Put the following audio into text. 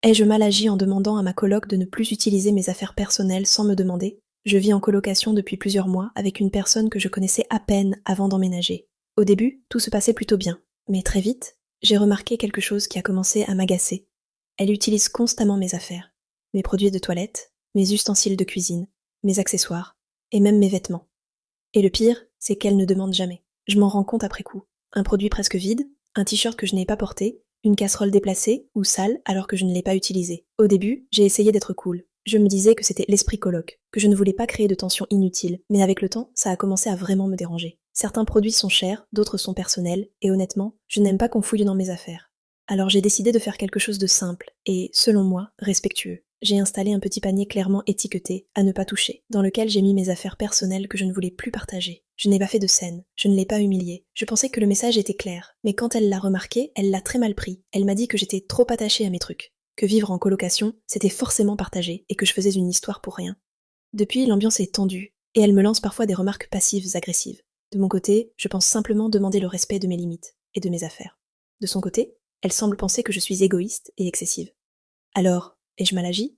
Ai-je mal agi en demandant à ma coloc de ne plus utiliser mes affaires personnelles sans me demander? Je vis en colocation depuis plusieurs mois avec une personne que je connaissais à peine avant d'emménager. Au début, tout se passait plutôt bien. Mais très vite, j'ai remarqué quelque chose qui a commencé à m'agacer. Elle utilise constamment mes affaires. Mes produits de toilette, mes ustensiles de cuisine, mes accessoires, et même mes vêtements. Et le pire, c'est qu'elle ne demande jamais. Je m'en rends compte après coup. Un produit presque vide, un t-shirt que je n'ai pas porté, une casserole déplacée ou sale alors que je ne l'ai pas utilisée. Au début, j'ai essayé d'être cool. Je me disais que c'était l'esprit coloc, que je ne voulais pas créer de tension inutile, mais avec le temps, ça a commencé à vraiment me déranger. Certains produits sont chers, d'autres sont personnels, et honnêtement, je n'aime pas qu'on fouille dans mes affaires. Alors j'ai décidé de faire quelque chose de simple et, selon moi, respectueux. J'ai installé un petit panier clairement étiqueté, à ne pas toucher, dans lequel j'ai mis mes affaires personnelles que je ne voulais plus partager. Je n'ai pas fait de scène, je ne l'ai pas humiliée. Je pensais que le message était clair, mais quand elle l'a remarqué, elle l'a très mal pris. Elle m'a dit que j'étais trop attachée à mes trucs, que vivre en colocation, c'était forcément partagé, et que je faisais une histoire pour rien. Depuis, l'ambiance est tendue, et elle me lance parfois des remarques passives agressives. De mon côté, je pense simplement demander le respect de mes limites, et de mes affaires. De son côté, elle semble penser que je suis égoïste et excessive. Alors, ai-je mal agi?